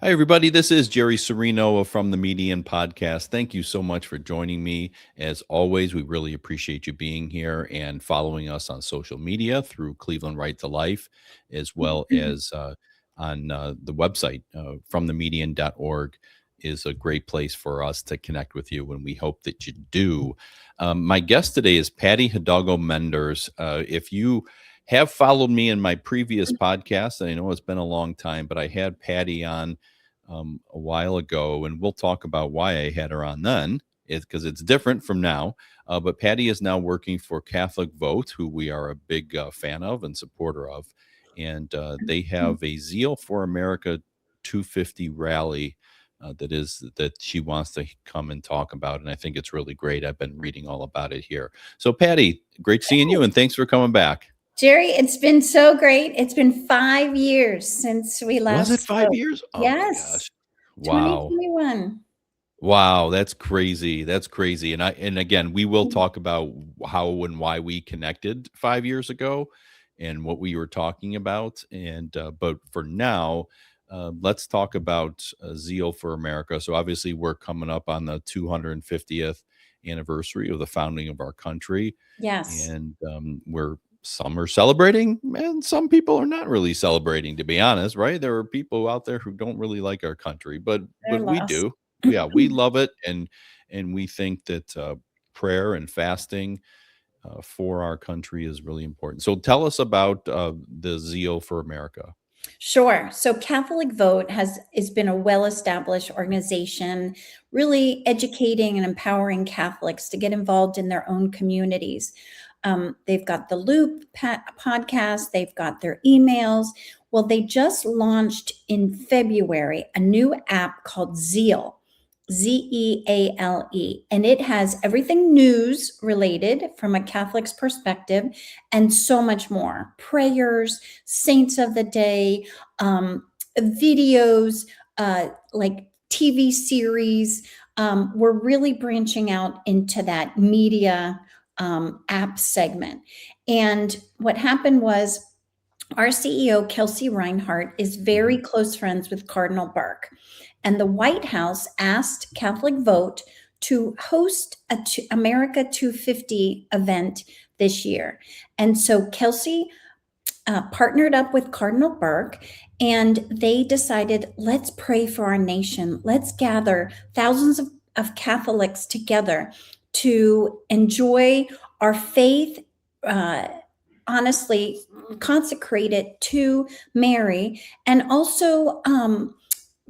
Hi, everybody. This is Jerry Serino from the Median Podcast. Thank you so much for joining me. As always, we really appreciate you being here and following us on social media through Cleveland Right to Life, as well as on the website, fromthemedian.org is a great place for us to connect with you, and we hope that you do. My guest today is Patti Hidalgo Menders. If you have followed me in my previous podcast, and I know it's been a long time, but I had Patti on a while ago, and we'll talk about why I had her on then, because it's different from now. But Patti is now working for CatholivVote, who we are a big fan of and supporter of, and they have a Zeale for America 250 rally that she wants to come and talk about, and I think it's really great. I've been reading all about it here. So, Patti, great seeing you, and thanks for coming back. Jerry, it's been so great. It's been 5 years since we Was it last 5 spoke. years? Oh my Yes, gosh. Wow. 2021. Wow, that's crazy. That's crazy. And again, we will talk about how and why we connected 5 years ago and what we were talking about. And but for now, let's talk about Zeal for America. So obviously, we're coming up on the 250th anniversary of the founding of our country, Yes, and we're some are celebrating, and some people are not really celebrating. To be honest, right? There are people out there who don't really like our country, they're but we lost. do. Yeah, we love it, and we think that prayer and fasting for our country is really important. So tell us about the Zeal for America. Sure. So Catholic Vote has been a well-established organization, really educating and empowering Catholics to get involved in their own communities. They've got the Loop podcast, they've got their emails. Well, they just launched in February a new app called Zeal. Zeale, and it has everything news related from a Catholic's perspective and so much more prayers, saints of the day, videos, like TV series. We're really branching out into that media app segment. And what happened was our CEO, Kelsey Reinhardt, is very Mhm. close friends with Cardinal Burke. And the White House asked Catholic Vote to host America 250 event this year. And so Kelsey partnered up with Cardinal Burke, and they decided, let's pray for our nation. Let's gather thousands of Catholics together to enjoy our faith, uh, honestly, consecrate it to Mary, and also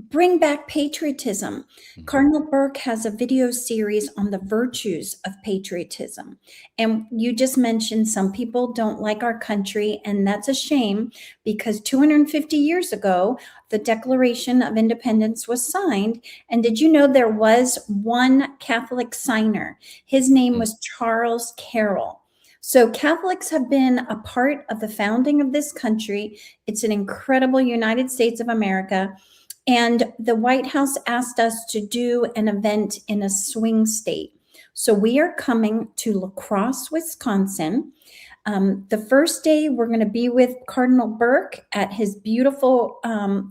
bring back patriotism. Mhm. Cardinal Burke has a video series on the virtues of patriotism. And you just mentioned some people don't like our country, and that's a shame because 250 years ago, the Declaration of Independence was signed. And did you know there was one Catholic signer? His name Mm. was Charles Carroll. So Catholics have been a part of the founding of this country. It's an incredible United States of America. And the White House asked us to do an event in a swing state. So we are coming to La Crosse, Wisconsin. The first day, we're going to be with Cardinal Burke at his beautiful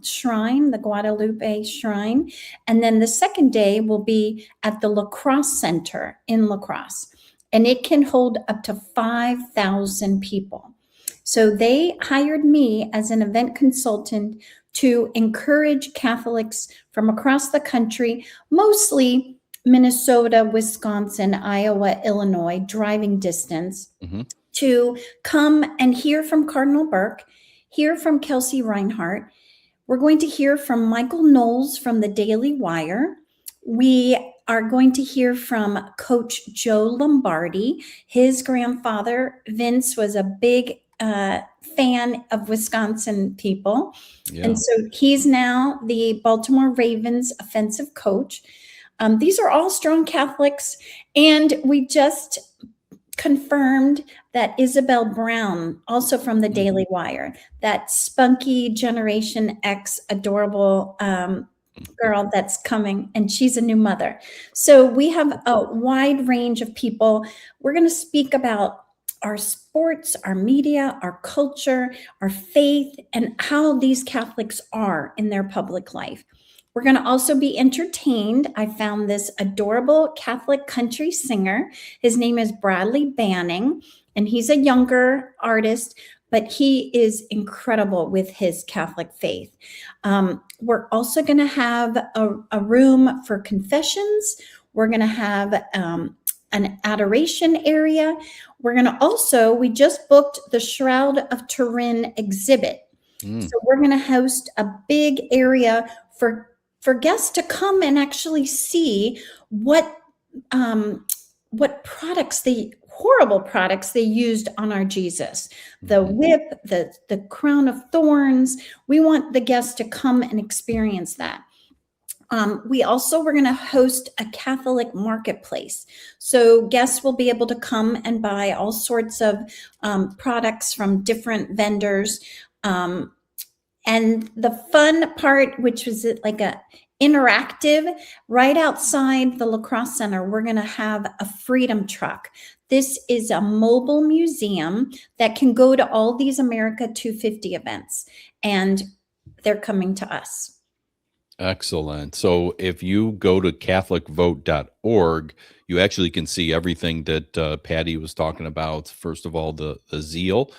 shrine, the Guadalupe Shrine. And then the second day will be at the La Crosse Center in La Crosse. And it can hold up to 5,000 people. So they hired me as an event consultant to encourage Catholics from across the country, mostly Minnesota, Wisconsin, Iowa, Illinois, driving distance, Mhm. to come and hear from Cardinal Burke, hear from Kelsey Reinhardt. We're going to hear from Michael Knowles from the Daily Wire. We are going to hear from Coach Joe Lombardi. His grandfather, Vince, was a big fan of Wisconsin people. And Yeah. so he's now the Baltimore Ravens offensive coach. These are all strong Catholics. And we just confirmed that Isabel Brown, also from the Mm. Daily Wire, that spunky Generation X adorable girl that's coming, and she's a new mother. So we have a wide range of people. We're going to speak about our sports, our media, our culture, our faith, and how these Catholics are in their public life. We're going to also be entertained. I found this adorable Catholic country singer. His name is Bradley Banning, and he's a younger artist, but he is incredible with his Catholic faith. We're also going to have a room for confessions. We're going to have an adoration area. We're going to also, we just booked the Shroud of Turin exhibit. So we're going to host a big area for guests to come and actually see what products, the horrible products they used on our Jesus, the whip, the crown of thorns. We want the guests to come and experience that. We're going to host a Catholic marketplace. So guests will be able to come and buy all sorts of products from different vendors. And the fun part, which was like a interactive, right outside the lacrosse center, we're going to have a freedom truck. This is a mobile museum that can go to all these America 250 events, and they're coming to us. Excellent. So if you go to CatholicVote.org, you actually can see everything that Patti was talking about. First of all, the Zeale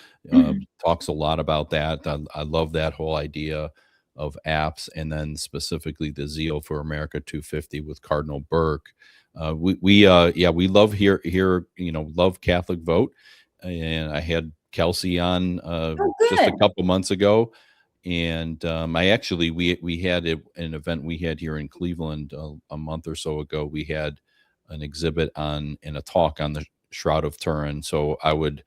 talks a lot about that. I love that whole idea of apps, and then specifically the Zeale for America 250 with Cardinal Burke. We love love Catholic Vote, and I had Kelsey on just a couple months ago. And we had an event we had here in Cleveland a month or so ago. We had an exhibit and a talk on the Shroud of Turin. So I would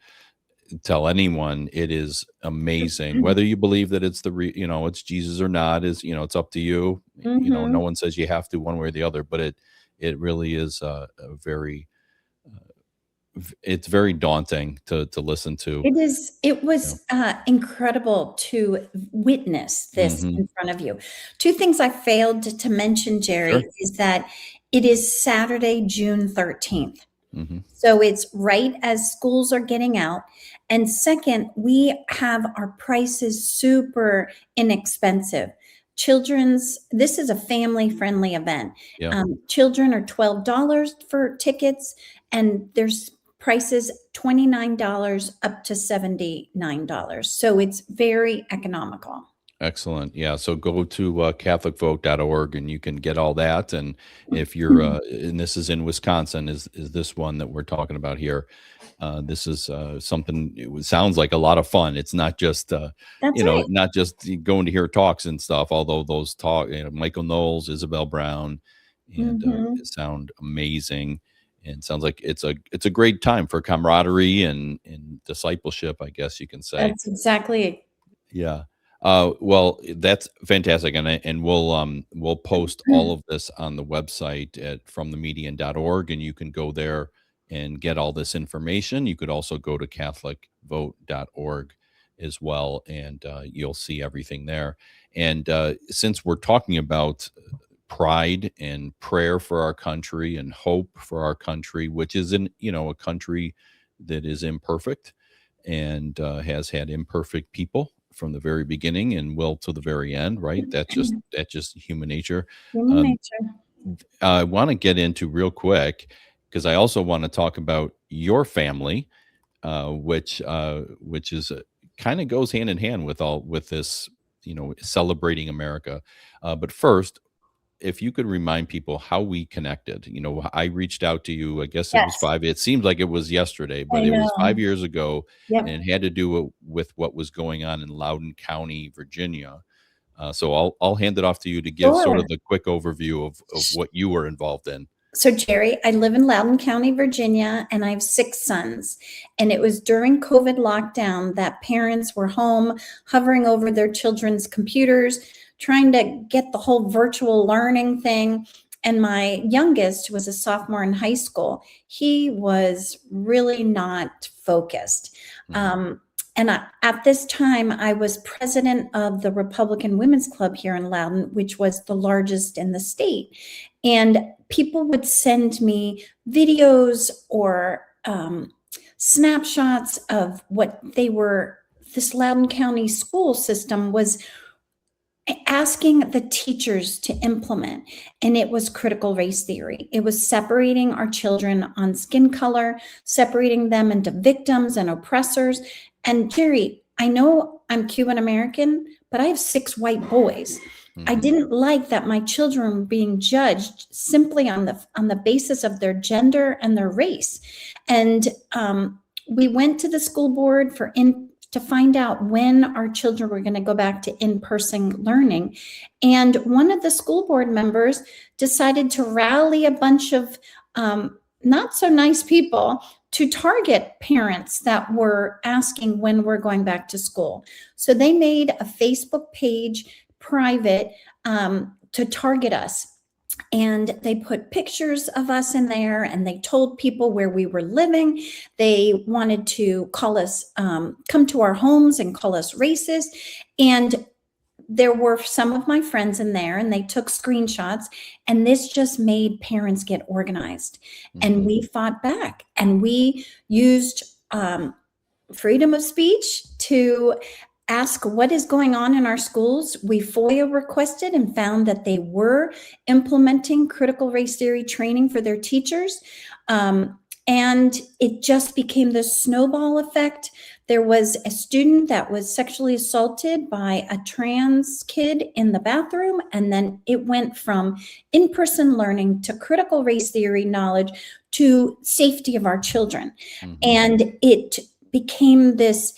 tell anyone it is amazing, whether you believe that it's it's Jesus or not, it's up to you. No one says you have to one way or the other, but it really is it's very daunting to listen to. It was incredible to witness this in front of you. Two things I failed to mention, Jerry, is that it is Saturday, June 13th. So it's right as schools are getting out. And second, we have our prices super inexpensive. This is a family-friendly event. Children are $12 for tickets, and there's prices $29 up to $79. So it's very economical. Excellent. Yeah. So go to CatholicVote.org and you can get all that. And if you're, and this is in Wisconsin, is this one that we're talking about here? This is something. It sounds like a lot of fun. It's not just Right. not just going to hear talks and stuff. Although those Michael Knowles, Isabel Brown, and sound amazing. And sounds like it's a great time for camaraderie and discipleship, I guess you can say. That's exactly it. Yeah. Well, that's fantastic, and we'll post all of this on the website at fromthemedian.org, and you can go there and get all this information. You could also go to CatholicVote.org as well, and you'll see everything there. And since we're talking about pride and prayer for our country and hope for our country, which is a country that is imperfect and has had imperfect people from the very beginning and will to the very end, right? That's just human nature. Human nature. I want to get into real quick because I also want to talk about your family, which is kind of goes hand in hand with this, celebrating America. But first, if you could remind people how we connected. I reached out to you, I guess it was Yes, it seemed like it was yesterday, but I it was know. 5 years ago, Yep. and it had to do with what was going on in Loudoun County, Virginia. So I'll hand it off to you to give sort Sure. of the quick overview of what you were involved in. So, Jerry, I live in Loudoun County, Virginia, and I have 6 sons. And it was during COVID lockdown that parents were home hovering over their children's computers, trying to get the whole virtual learning thing. And my youngest was a sophomore in high school. He was really not focused. At this time, I was president of the Republican Women's Club here in Loudoun, which was the largest in the state. And people would send me videos or snapshots of what this Loudoun County school system was asking the teachers to implement, and it was critical race theory. It was separating our children on skin color, separating them into victims and oppressors. And Jerry, I know I'm Cuban American, but I have 6 white boys. I didn't like that my children were being judged simply on the basis of their gender and their race. And we went to the school board to find out when our children were going to go back to in-person learning. And one of the school board members decided to rally a bunch of not so nice people to target parents that were asking when we're going back to school. So they made a Facebook page private to target us. And they put pictures of us in there, and they told people where we were living. They wanted to call us, come to our homes and call us racist. And there were some of my friends in there, and they took screenshots, and this just made parents get organized. And we fought back, and we used freedom of speech to ask what is going on in our schools. We FOIA requested and found that they were implementing critical race theory training for their teachers. And it just became this snowball effect. There was a student that was sexually assaulted by a trans kid in the bathroom, and then it went from in-person learning to critical race theory knowledge to safety of our children. And it became this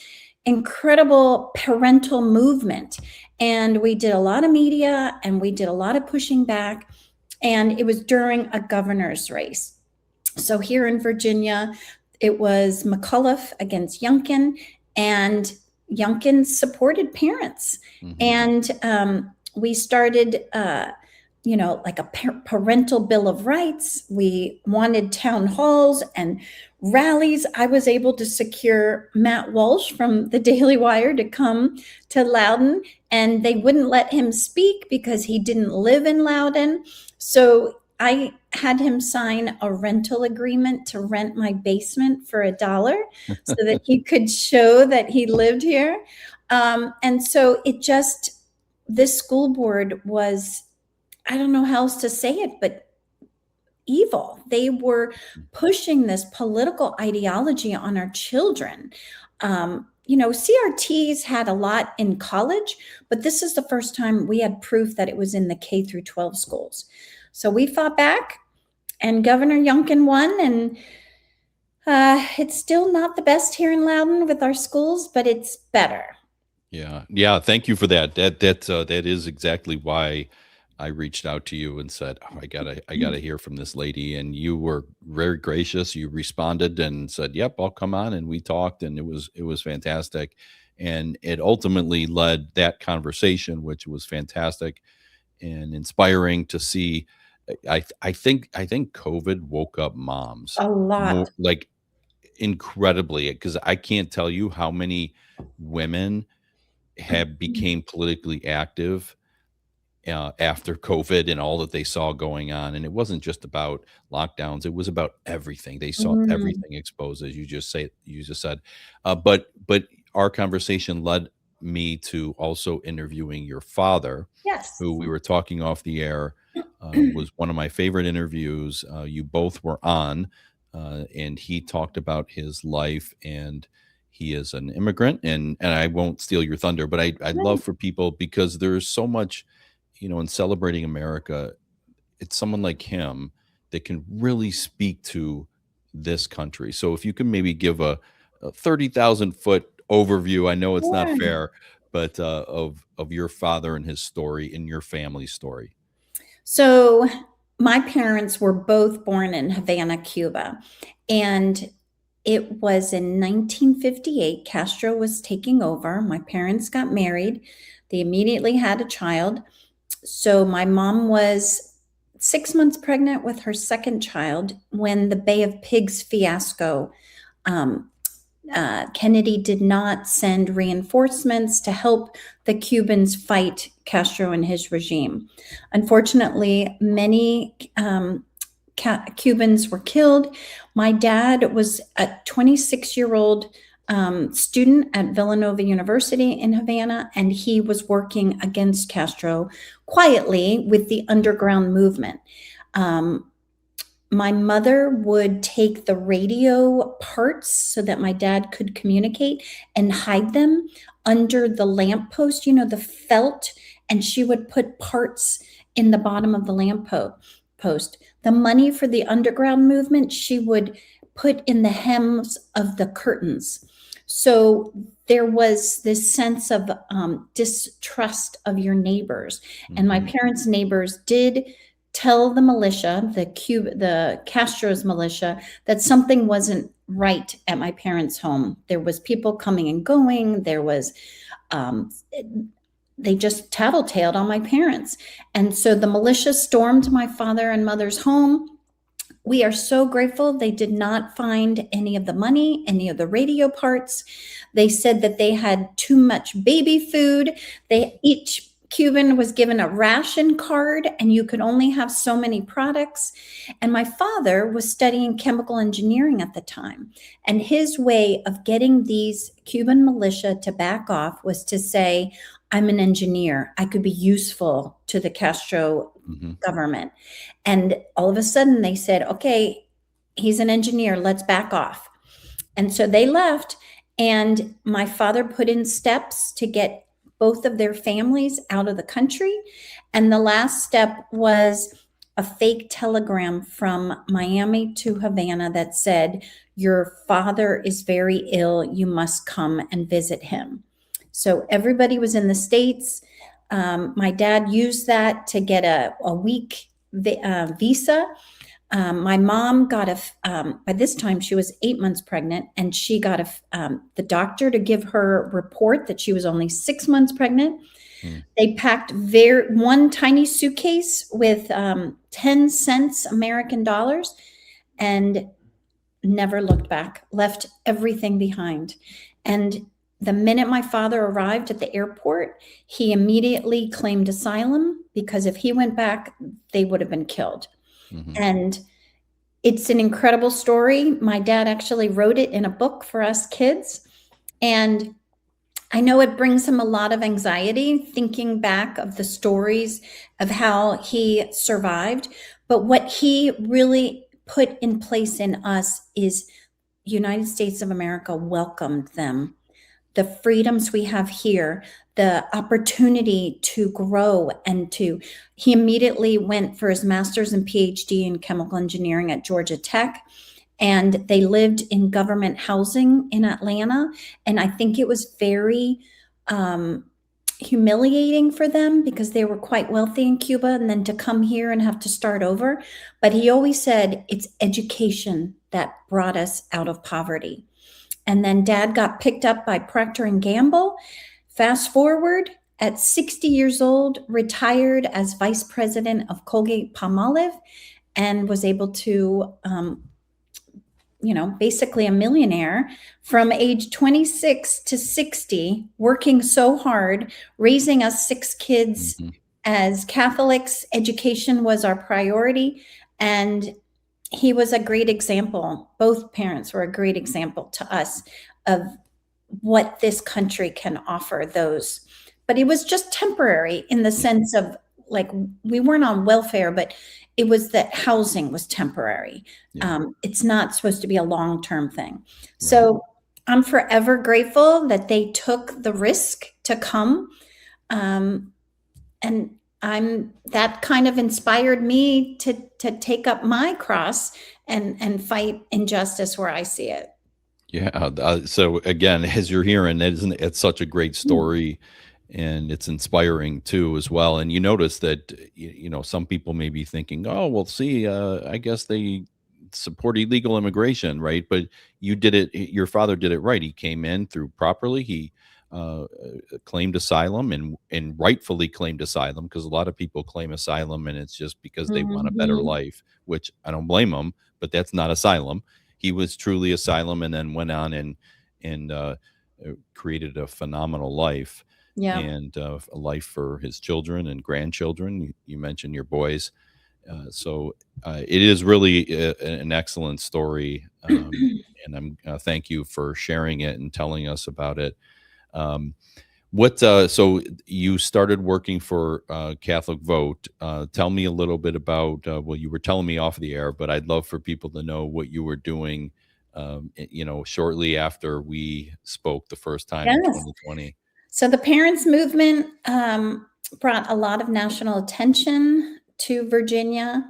incredible parental movement. And we did a lot of media, and we did a lot of pushing back. And it was during a governor's race. So here in Virginia, it was McAuliffe against Youngkin, and Youngkin supported parents. And we started, like a parental bill of rights. We wanted town halls and rallies. I was able to secure Matt Walsh from the Daily Wire to come to Loudoun, and they wouldn't let him speak because he didn't live in Loudoun. So I had him sign a rental agreement to rent my basement for $1 so that he could show that he lived here. And so this school board was, I don't know how else to say it, but evil. They were pushing this political ideology on our children. CRTs had a lot in college, but this is the first time we had proof that it was in the K through 12 schools. So we fought back, and Governor Youngkin won, and it's still not the best here in Loudoun with our schools, but it's better. Yeah. Thank you for that. That is exactly why I reached out to you and said, "Oh, I gotta hear from this lady." And you were very gracious. You responded and said, "Yep, I'll come on." And we talked, and it was fantastic. And it ultimately led that conversation, which was fantastic and inspiring to see. I think COVID woke up moms A more, lot. like, incredibly, because I can't tell you how many women have became politically active after COVID and all that they saw going on. And it wasn't just about lockdowns; it was about everything. They saw everything exposed, as you just said. But our conversation led me to also interviewing your father, Yes. who we were talking off the air. Was one of my favorite interviews. You both were on, and he talked about his life, and he is an immigrant. And I won't steal your thunder, but I'd love for people, because there's so much, in celebrating America. It's someone like him that can really speak to this country. So if you can maybe give a 30,000-foot overview, I know it's not Sure. fair, but of your father and his story and your family's story. So my parents were both born in Havana, Cuba, and it was in 1958. Castro was taking over. My parents got married. They immediately had a child. So my mom was 6 months pregnant with her second child when the Bay of Pigs fiasco. Kennedy did not send reinforcements to help the Cubans fight Castro and his regime. Unfortunately, many Cubans were killed. My dad was a 26-year-old student at Villanova University in Havana, and he was working against Castro quietly with the underground movement. Um, my mother would take the radio parts so that my dad could communicate and hide them under the lamppost, the felt, and she would put parts in the bottom of the post. The money for the underground movement, she would put in the hems of the curtains. So there was this sense of distrust of your neighbors. And my parents' neighbors did tell the militia, the Castro's militia, that something wasn't right at my parents' home. There was people coming and going. There was, they just tattletaled on my parents. And so the militia stormed my father and mother's home. We are so grateful they did not find any of the money, any of the radio parts. They said that they had too much baby food. Each Cuban was given a ration card, and you could only have so many products. And my father was studying chemical engineering at the time. And his way of getting these Cuban militia to back off was to say, I'm an engineer. I could be useful to the Castro government. And all of a sudden they said, okay, he's an engineer, let's back off. And so they left, and my father put in steps to get both of their families out of the country. And the last step was a fake telegram from Miami to Havana that said, your father is very ill, you must come and visit him. So everybody was in the States. My dad used that to get a week visa. My mom got by this time she was 8 months pregnant, and she got the doctor to give her a report that she was only 6 months pregnant. They packed one tiny suitcase with 10 cents American dollars and never looked back, left everything behind. And the minute my father arrived at the airport, he immediately claimed asylum, because if he went back, they would have been killed. And it's an incredible story. My dad actually wrote it in a book for us kids. And I know it brings him a lot of anxiety thinking back of the stories of how he survived. But what he really put in place in us is United States of America welcomed them. The freedoms we have here, the opportunity to grow he immediately went for his master's and PhD in chemical engineering at Georgia Tech. And they lived in government housing in Atlanta. And I think it was very humiliating for them, because they were quite wealthy in Cuba, and then to come here and have to start over. But he always said, it's education that brought us out of poverty. And then dad got picked up by Procter & Gamble. Fast forward, at 60 years old, retired as vice president of Colgate-Palmolive, and was able to, basically a millionaire from age 26 to 60, working so hard, raising us 6 kids. As Catholics, education was our priority. And he was a great example. Both parents were a great example to us of what this country can offer those. But it was just temporary, in the sense of, like, we weren't on welfare, but it was that housing was temporary. It's not supposed to be a long-term thing. So I'm forever grateful that they took the risk to come. And that kind of inspired me to take up my cross and fight injustice where I see it. Yeah. So again, as you're hearing, it's such a great story, and it's inspiring too, as well. And you notice that, some people may be thinking, oh, well, see, I guess they support illegal immigration, right? But you did it. Your father did it right. He came in through properly. He claimed asylum, and rightfully claimed asylum, because a lot of people claim asylum and it's just because they want a better life, which I don't blame them, but that's not asylum. He was truly asylum, and then went on and created a phenomenal life, and a life for his children and grandchildren. You mentioned your boys. So it is really an excellent story. and I'm thank you for sharing it and telling us about it. Um, so you started working for Catholic Vote. Tell me a little bit about, well, you were telling me off the air, but I'd love for people to know what you were doing, shortly after we spoke the first time in Yes. 2020. So the parents' movement brought a lot of national attention to Virginia,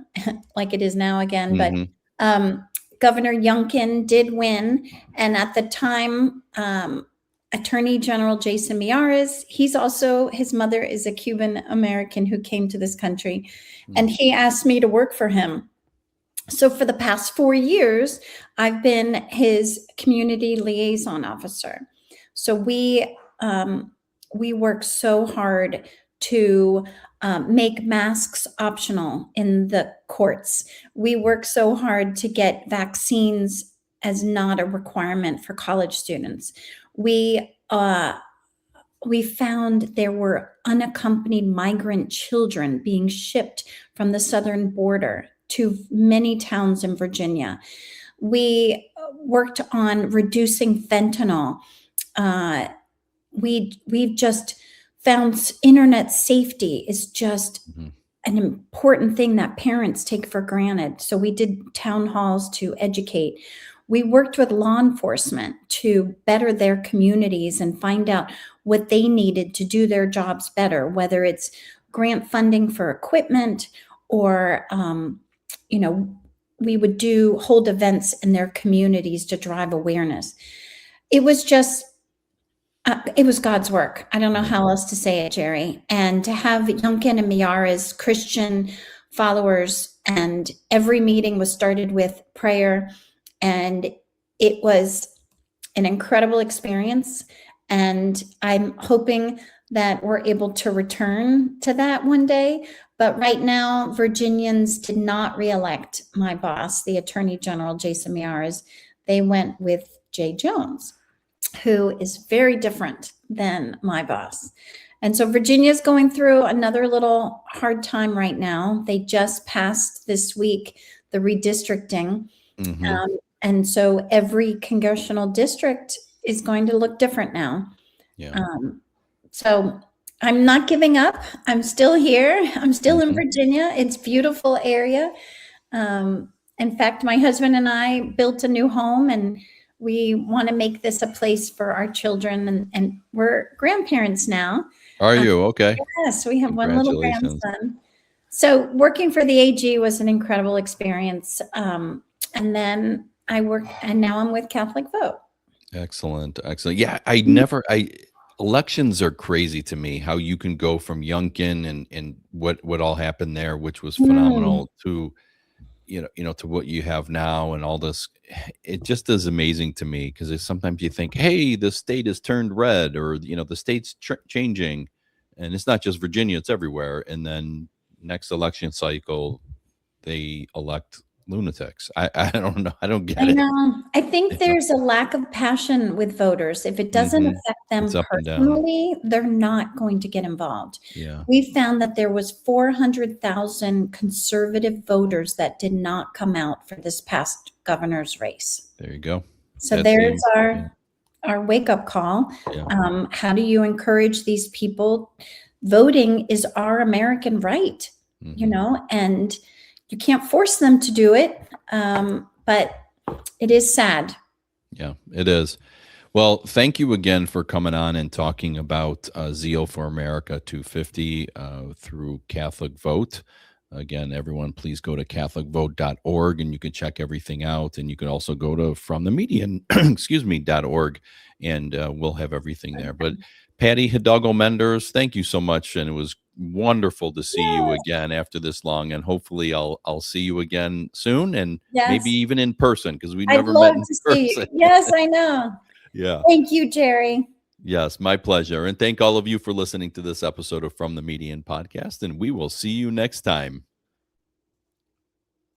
like it is now again. But Hmm. Governor Youngkin did win, and at the time, Attorney General Jason Miyares, his mother is a Cuban American who came to this country, and he asked me to work for him. So for the past 4 years, I've been his community liaison officer. So we work so hard to make masks optional in the courts. We work so hard to get vaccines as not a requirement for college students. We found there were unaccompanied migrant children being shipped from the southern border to many towns in Virginia. We worked on reducing fentanyl. We've just found internet safety is just Hmm. an important thing that parents take for granted. So we did town halls to educate. We worked with law enforcement to better their communities and find out what they needed to do their jobs better, whether it's grant funding for equipment or, we would hold events in their communities to drive awareness. It was just it was God's work. I don't know how else to say it, Jerry. And to have Youngkin and Miyares Christian followers, and every meeting was started with prayer, and it was an incredible experience. And I'm hoping that we're able to return to that one day. But right now, Virginians did not reelect my boss, the Attorney General, Jason Miyares. They went with Jay Jones, who is very different than my boss. And so Virginia's going through another little hard time right now. They just passed this week the redistricting. Hmm. And so every congressional district is going to look different now. Yeah. So I'm not giving up. I'm still here. I'm still in Hmm. Virginia. It's a beautiful area. In fact, my husband and I built a new home, and we want to make this a place for our children. And we're grandparents now. Are you okay? Yes, we have one little Congratulations. grandson. So working for the AG was an incredible experience. And then now I'm with Catholic Vote. Excellent. Excellent. Yeah. Elections are crazy to me, how you can go from Youngkin and what all happened there, which was Mm, phenomenal, to, to what you have now and all this. It just is amazing to me, because sometimes you think, hey, the state has turned red, or, the state's changing, and it's not just Virginia, it's everywhere. And then next election cycle, they elect lunatics. I don't know. I don't I get it. know. I think there's a lack of passion with voters. If it doesn't Hmm. affect It's them up and down. personally, they're not going to get involved. Yeah. We found that there was 400,000 conservative voters that did not come out for this past governor's race. There you go. So That's there's yeah. our wake-up call. Yeah. How do you encourage these people? Voting is our American right, Mhm. and you can't force them to do it. But it is sad. Yeah, it is. Well, thank you again for coming on and talking about Zeal for America 250 through Catholic Vote. Again, everyone, please go to CatholicVote.org and you can check everything out. And you can also go to FromTheMedian, .org, and we'll have everything there. But Patti Hidalgo Menders, thank you so much, and it was wonderful to see you Yes, again after this long. And hopefully, I'll see you again soon, and maybe yes. even in person, because we've I'd never met love in to see person. you. Yes, I know. Yeah. Thank you, Jerry. Yes, my pleasure. And thank all of you for listening to this episode of From the Median podcast. And we will see you next time.